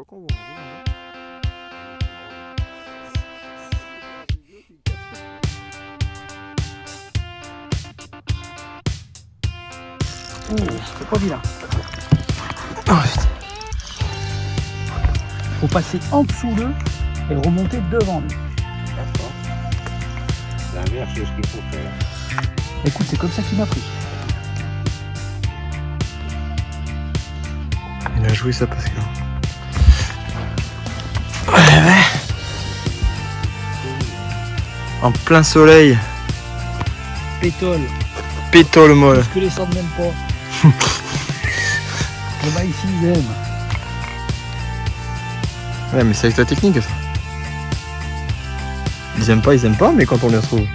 fois qu'on voit. C'est pas vilain. Faut passer en dessous d'eux et remonter devant lui. D'accord. L'inverse de ce qu'il faut faire. Écoute, c'est comme ça qu'il m'a pris. Il a joué ça parce que... En plein soleil, Pétole, pétole molle. parce que les sortent même pas. Le maïs, ils aiment. Ouais, mais c'est avec ta technique ça. Ils aiment pas, mais quand on les retrouve.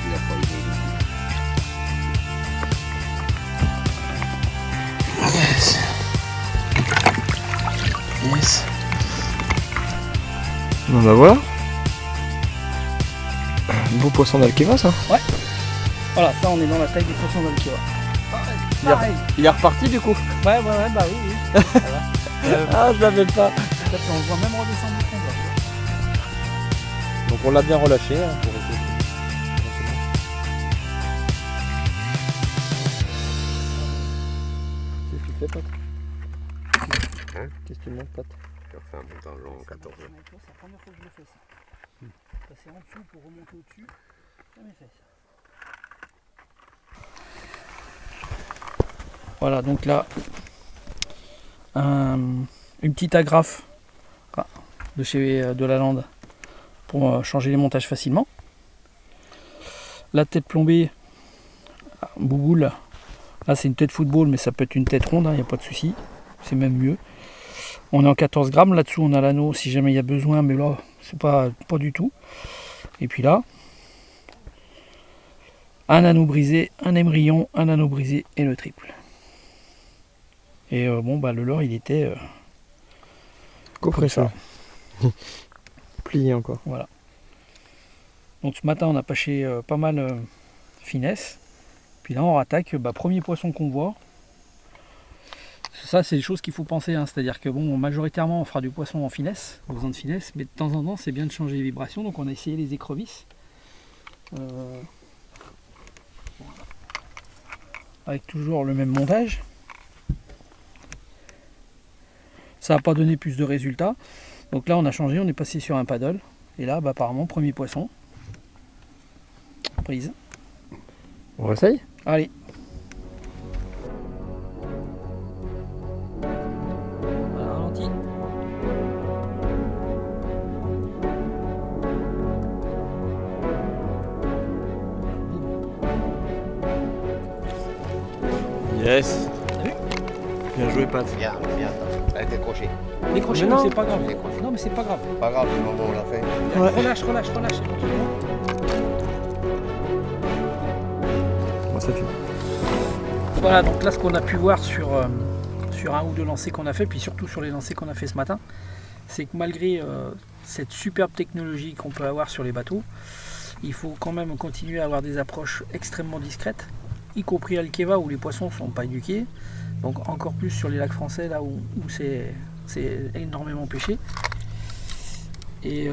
Il a pas eu Yes. Yes. Bon bah voilà. Beau poisson d'Alkeva ça. Voilà, ça on est dans la taille des poissons d'Alkeva. Pareil. Il est reparti du coup. Ouais, bah oui. Voilà. Ah je l'avais pas. Peut-être on le voit même redescendre du fond. Donc on l'a bien relâché hein, pour essayer. Qu'est-ce que tu fais Pat? Hein? Qu'est-ce que tu montes Pat? Je refais un montant long 14 ans. C'est la première fois que je le fais ça. Passer en dessous pour remonter au-dessus, jamais fait ça. Voilà, donc là, une petite agrafe de chez de la Lande pour changer les montages facilement. La tête plombée, bouboule. Là c'est une tête football, mais ça peut être une tête ronde, il n'y a pas de souci, c'est même mieux. On est en 14 grammes, là-dessous on a l'anneau si jamais il y a besoin, mais là c'est pas du tout. Et puis là, un anneau brisé, un émerillon, un anneau brisé et le triple. Et bon bah le leurre il était Coffret ça. Plié encore. Voilà. Donc ce matin on a pêché pas mal finesse. Puis là on rattaque, premier poisson qu'on voit. Ça c'est des choses qu'il faut penser, hein. C'est-à-dire que bon, majoritairement on fera du poisson en finesse, en faisant de finesse, mais de temps en temps c'est bien de changer les vibrations, donc on a essayé les écrevisses. Avec toujours le même montage. Ça n'a pas donné plus de résultats. Donc là on a changé, on est passé sur un paddle. Et là apparemment premier poisson. Prise. On réessaye? Allez. Voilà, ralenti. Yes. T'as vu? Bien joué Pat. Viens, elle est décrochée. Décroché, Mais mais non. c'est pas grave. Décroché. Non mais c'est pas grave. Pas grave, le moment où on l'a fait. Ouais. Relâche éventuellement. Moi ça fait. Voilà, donc là ce qu'on a pu voir sur un ou deux lancers qu'on a fait, puis surtout sur les lancers qu'on a fait ce matin, c'est que malgré cette superbe technologie qu'on peut avoir sur les bateaux, il faut quand même continuer à avoir des approches extrêmement discrètes, y compris à Alkeva où les poissons ne sont pas éduqués, donc encore plus sur les lacs français là où c'est énormément pêché. Et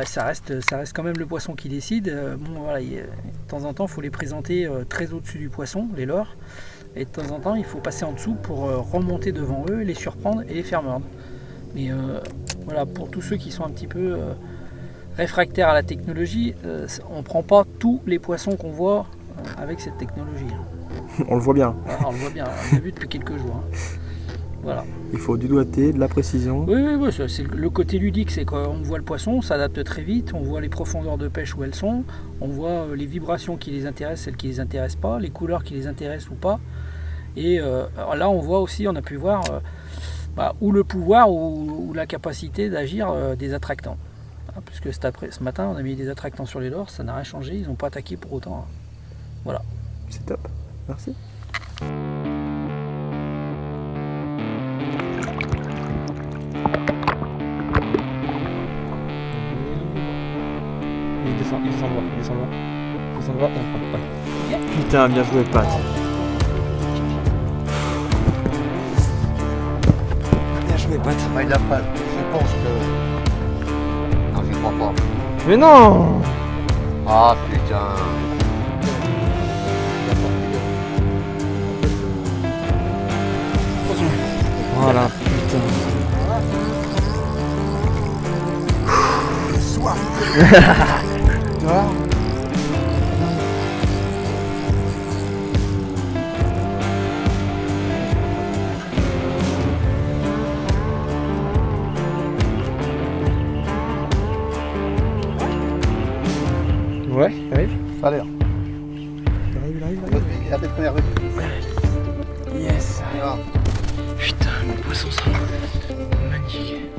ça reste quand même le poisson qui décide. Bon, voilà, de temps en temps il faut les présenter très au-dessus du poisson, les leurres. Et de temps en temps, il faut passer en dessous pour remonter devant eux, les surprendre et les faire mordre. Mais voilà, pour tous ceux qui sont un petit peu réfractaires à la technologie, on ne prend pas tous les poissons qu'on voit avec cette technologie. On le voit bien. Alors, on le voit bien, on l'a vu depuis quelques jours. Voilà. Il faut du doigté, de la précision. Oui, c'est le côté ludique, c'est qu'on voit le poisson, on s'adapte très vite, on voit les profondeurs de pêche où elles sont, on voit les vibrations qui les intéressent, celles qui les intéressent pas, les couleurs qui les intéressent ou pas. Et là on voit aussi, on a pu voir ou le pouvoir ou la capacité d'agir des attractants. Puisque ce matin on a mis des attractants sur les leurres, ça n'a rien changé, ils n'ont pas attaqué pour autant. Voilà. C'est top. Merci. il descend de voir, il descend de voir. Il descend de voir, ouais. Putain, bien joué, Pat. Bien joué, Pat. Ah, il a pas. Je pense que. Non, je crois pas. Mais non! Ah putain. Voilà, putain. Tu vois? Ouais, il arrive. Ça a l'air. Il arrive. Il a peut-être énervé. Yes. Ah. Putain, le poisson ça. Magnifique.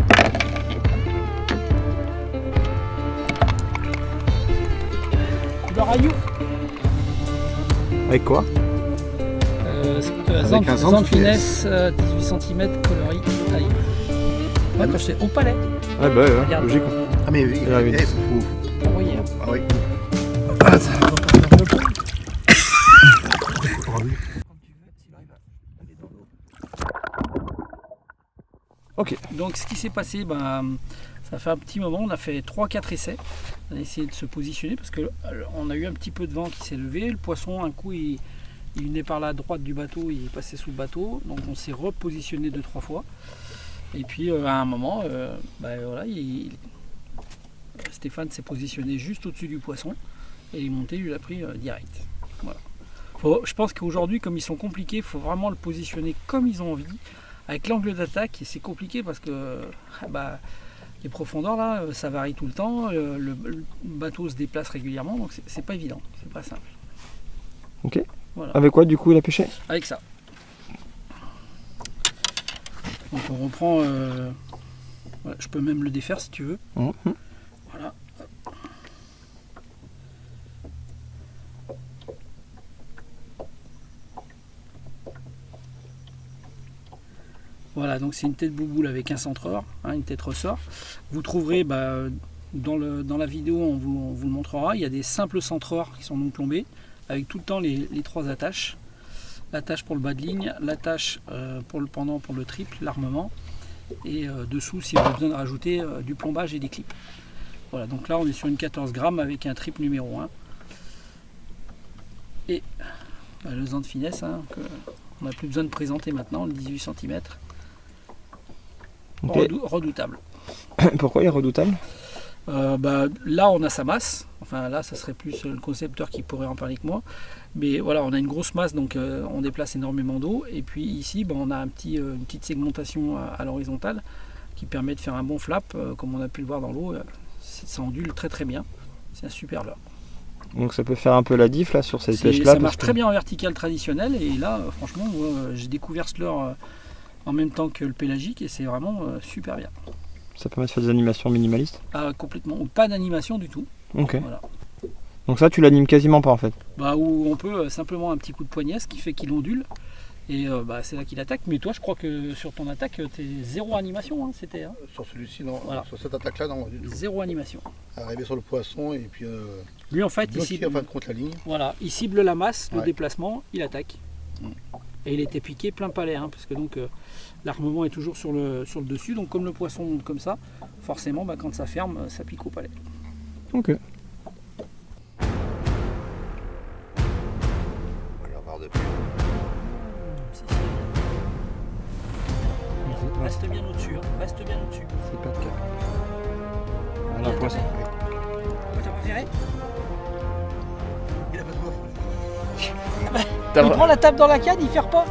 Couleur aillou. Avec quoi? Avec un Zante finesse, 18 cm, coloris aillou. Ouais, quand j'étais au palais. Ah bah ouais, Regarde. logique. Ah mais oui, Il arrive. il faut. Ah oui, hein. Ah oui. Ok. Donc ce qui s'est passé, ça fait un petit moment, on a fait 3-4 essais, on a essayé de se positionner parce qu'on a eu un petit peu de vent qui s'est levé, le poisson un coup il venait par la droite du bateau, il est passé sous le bateau, donc on s'est repositionné 2-3 fois, et puis à un moment, voilà, Stéphane s'est positionné juste au-dessus du poisson, et il est monté, il l'a pris direct. Voilà. Je pense qu'aujourd'hui, comme ils sont compliqués, il faut vraiment le positionner comme ils ont envie. Avec l'angle d'attaque, c'est compliqué parce que les profondeurs là, ça varie tout le temps, le bateau se déplace régulièrement, donc c'est pas évident, c'est pas simple. Ok. Voilà. Avec quoi du coup il a pêché? Avec ça. Donc on reprend, voilà, je peux même le défaire si tu veux. Voilà. Voilà, donc c'est une tête bouboule avec un centreur, une tête ressort. Vous trouverez dans la vidéo, on vous le montrera, il y a des simples centreurs qui sont non plombés, avec tout le temps les 3 attaches. L'attache pour le bas de ligne, l'attache pour le pendant, pour le triple, l'armement, et dessous si vous avez besoin de rajouter du plombage et des clips. Voilà, donc là on est sur une 14 grammes avec un triple numéro 1. Et le Zante finesse, on n'a plus besoin de présenter maintenant, le 18 cm. Okay. Redoutable. Pourquoi il est redoutable? Là on a sa masse, enfin là ça serait plus le concepteur qui pourrait en parler que moi, mais voilà, on a une grosse masse, donc on déplace énormément d'eau, et puis ici on a une petite segmentation à l'horizontale qui permet de faire un bon flap, comme on a pu le voir dans l'eau, ça ondule très très bien, c'est un super leurre. Donc ça peut faire un peu la diff là sur cette pêche là. Ça marche très bien en vertical traditionnel, et là franchement j'ai découvert ce leurre en même temps que le pélagique, et c'est vraiment super bien. Ça permet de faire des animations minimalistes? Complètement, ou pas d'animation du tout. Ok. Voilà. Donc ça tu l'animes quasiment pas en fait? Où on peut simplement un petit coup de poignet, ce qui fait qu'il ondule, et c'est là qu'il attaque. Mais toi je crois que sur ton attaque t'es zéro animation, c'était Sur celui-ci, non. Voilà. Sur cette attaque-là, non. Du tout. zéro animation. Arriver sur le poisson et puis Lui en fait bloquer en fin de compte la ligne. voilà, il cible la masse, le Ouais. déplacement, il attaque. Et il était piqué plein palais, parce que donc l'armement est toujours sur le dessus, donc comme le poisson monte comme ça, forcément quand ça ferme, ça pique au palais. Ok. On va voir depuis. Reste bien au-dessus, reste bien au-dessus. C'est pas de cap. Ah, Il a un poisson. T'as préféré? Il a pas de soif. Il prend la table dans la canne, il ferme pas.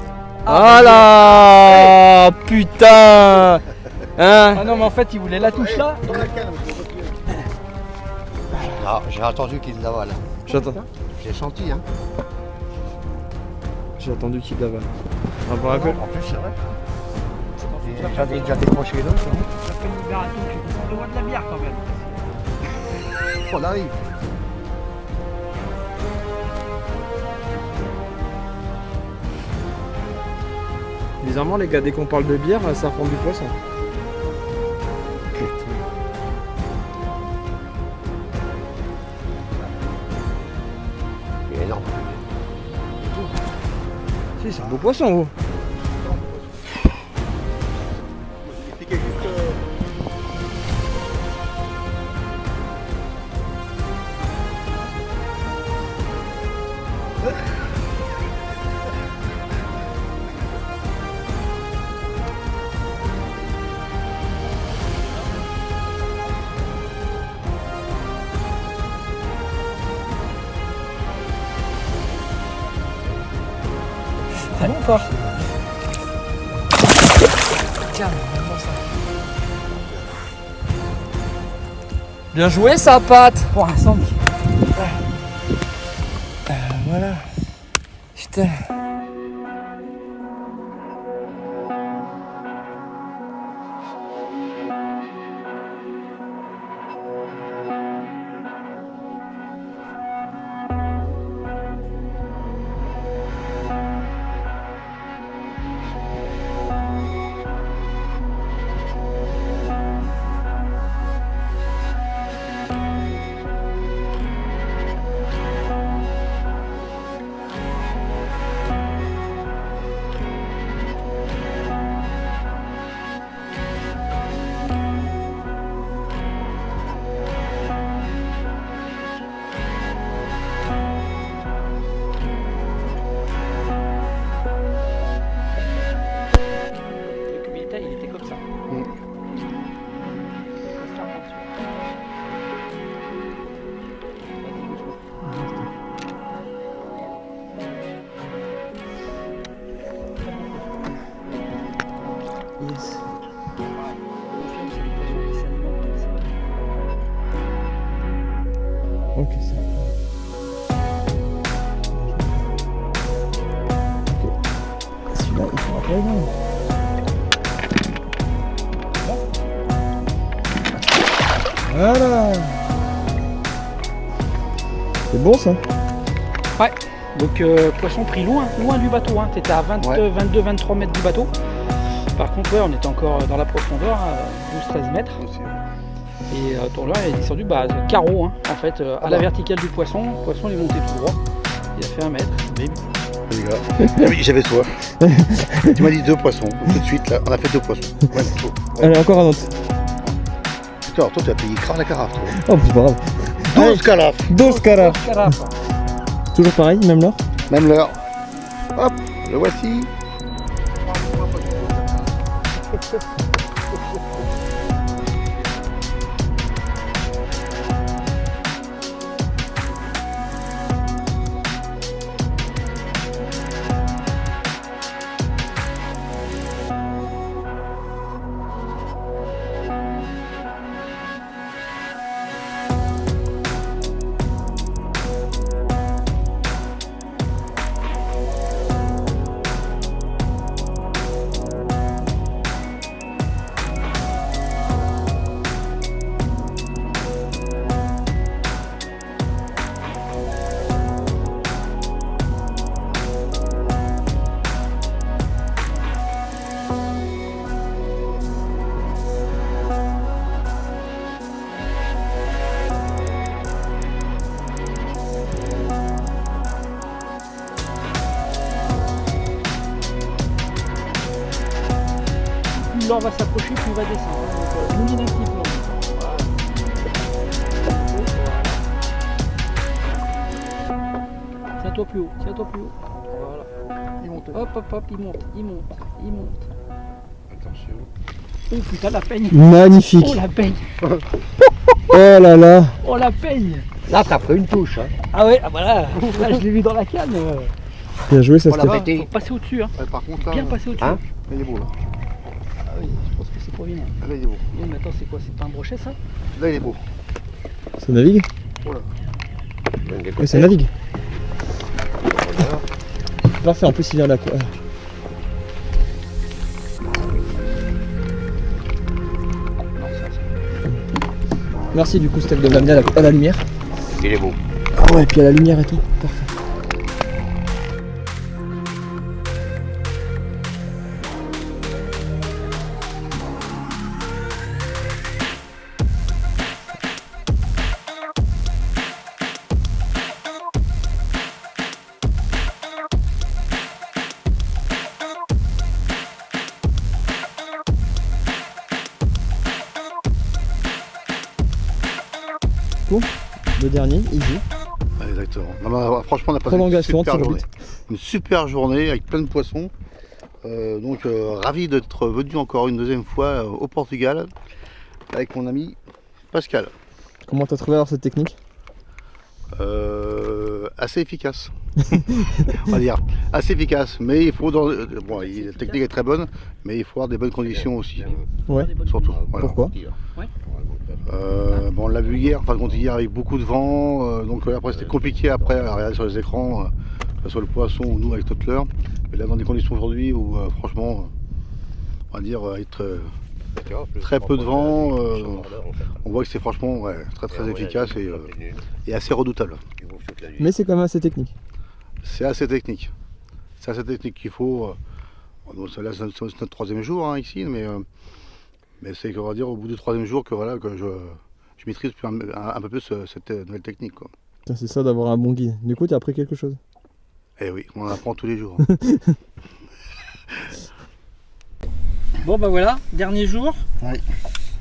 Ah là, putain. Hein? Ah non, mais en fait il voulait la touche là. Dans la canne, j'ai attendu qu'il l'avale. J'attends. J'ai senti, hein. J'ai attendu qu'il l'avale. On va boire un peu. En plus, c'est vrai. J'avais déjà décroché l'autre. Ça fait une libération, on le voit de la bière quand même. On arrive. Bizarrement les gars, dès qu'on parle de bière, ça prend du poisson. Putain. beau poisson, vous. C'est bon ou pas? Tiens, vraiment ça. Bien joué, ça, Pat. Pour un 5. Voilà. Putain. Il était comme ça. Yes. Ok, ça. Celui-là, il sera pas énorme. Voilà. C'est bon ça. Ouais. Donc poisson pris loin du bateau. Hein. Tu étais à 22-23 mètres du bateau. Par contre, ouais, on était encore dans la profondeur, à 12-13 mètres. Et ton leurre il est descendu carreau, hein, en fait, à la verticale du poisson. Le poisson il est monté tout droit. Il a fait 1 mètre. Bim. Oui, j'avais soif. Tu m'as dit 2 poissons. Tout de suite, là, on a fait 2 poissons. Ouais, Allez, encore un autre. Putain, toi, tu as payé grave la carafe, toi. Oh, c'est pas grave. 12 carafes. 12 carafes. Toujours pareil, même l'heure. Même l'heure. Hop, le voici. Plus l'or va s'approcher, plus il va descendre. Donc, mouline un petit peu. Voilà. Tiens-toi plus haut, tiens-toi plus haut. Voilà. Il monte. Hop, hop, hop, il monte, il monte, il monte. Attention. Oh putain, la peigne. Magnifique. Oh la peigne. Oh là là. Oh la peigne. Là, t'as pris une touche. Hein. Ah ouais, ah voilà. Là, je l'ai vu dans la canne. Bien joué, ça Oh, là-bas. c'était. Faut passer au-dessus, hein. Par contre, là, Bien passer au-dessus. hein, il est beau, là. Ah oui, je pense que c'est pour Vilain. Là, il est beau. Mais attends, c'est quoi? C'est pas un brochet ça? Là, il est beau. Ça navigue. Oh là. Oui, ça navigue. Parfait, en plus il vient là quoi. Merci du coup Steph de m'amener à la lumière. Il est beau. Ah ouais, et puis à la lumière et tout. Parfait. pour le dernier, Easy. Ouais, exactement. Non, mais, franchement, on a passé Prolongation, une super tir au journée. but. Une super journée avec plein de poissons. Donc ravi d'être venu encore une deuxième fois au Portugal avec mon ami Pascal. Comment t'as trouvé alors cette technique? Assez efficace. On va dire assez efficace, mais il faut bon, la technique est très bonne, mais il faut avoir des bonnes conditions aussi, Ouais. surtout. Voilà. Pourquoi? Bon, on l'a vu hier, enfin hier avec beaucoup de vent, donc après c'était compliqué après à regarder sur les écrans, que ce soit le poisson ou nous avec notre leurre. Mais là dans des conditions aujourd'hui où franchement, on va dire être très peu de vent, on voit que c'est franchement très efficace et assez redoutable. Mais c'est quand même assez technique. C'est assez technique. C'est assez technique qu'il faut. Là, c'est notre troisième jour hein, ici, mais c'est qu'on va dire au bout du troisième jour que voilà que je maîtrise un peu plus cette nouvelle technique, quoi. Putain, c'est ça d'avoir un bon guide. Du coup, t'as appris quelque chose? Eh oui, on en apprend tous les jours. Bon bah voilà, dernier jour. Ouais.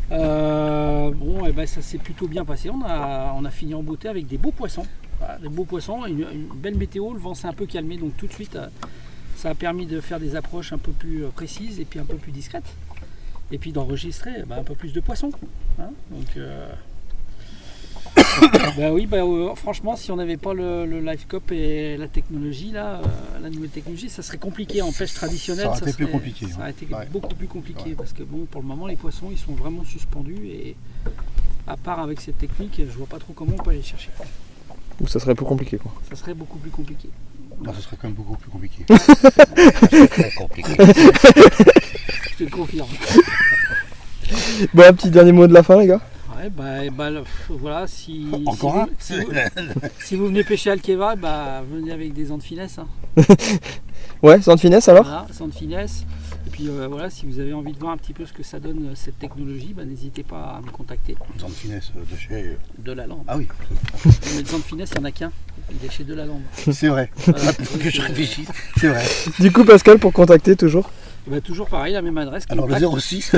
Bon, et ben ça s'est plutôt bien passé. On a fini en beauté avec des beaux poissons. Voilà, des beaux poissons, une belle météo, le vent s'est un peu calmé, donc tout de suite ça a permis de faire des approches un peu plus précises et puis un peu plus discrètes. Et puis d'enregistrer un peu plus de poissons. Hein, donc bah oui, franchement, si on n'avait pas le LiveCop et la technologie, là, la nouvelle technologie, ça serait compliqué en pêche traditionnelle. Ça aurait été plus compliqué. Ça aurait été beaucoup plus compliqué parce que bon, pour le moment, les poissons, ils sont vraiment suspendus et à part avec cette technique, je vois pas trop comment on peut aller les chercher. Ou ça serait plus compliqué, quoi. Ça serait beaucoup plus compliqué. Non, ce serait quand même beaucoup plus compliqué. Très compliqué. Je te le confirme. Bon, un petit dernier mot de la fin, les gars. Ouais, voilà, si vous Encore venez pêcher à Alkeva, venez avec des ans de finesse. Hein. Ouais, sans de finesse alors? Voilà, sans de finesse. Et puis voilà, si vous avez envie de voir un petit peu ce que ça donne cette technologie, n'hésitez pas à me contacter. Une de finesse de chez. De la Lande. Ah oui, Mais de finesse, il n'y en a qu'un. Il est chez De la Lande. c'est vrai. Voilà, Faut que je réfléchisse. C'est vrai. Du coup, Pascal, pour contacter toujours. Toujours pareil, la même adresse. Alors le contact. 06.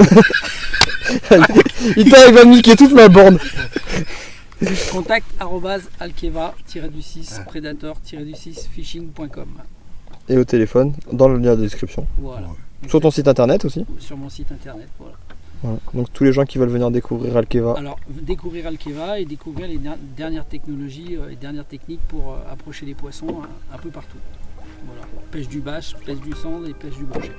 Il t'arrive à me niquer toute ma borne. Contact @alkeva-6 predator-6 fishing.com. Et au téléphone, dans le lien de description. Voilà. Sur ton site internet aussi. Sur mon site internet, voilà. Voilà. Donc tous les gens qui veulent venir découvrir Alkeva. Alors, découvrir Alkeva et découvrir les dernières technologies et dernières techniques pour approcher les poissons un peu partout. Voilà. Pêche du bâche, pêche du sand et pêche du brochet.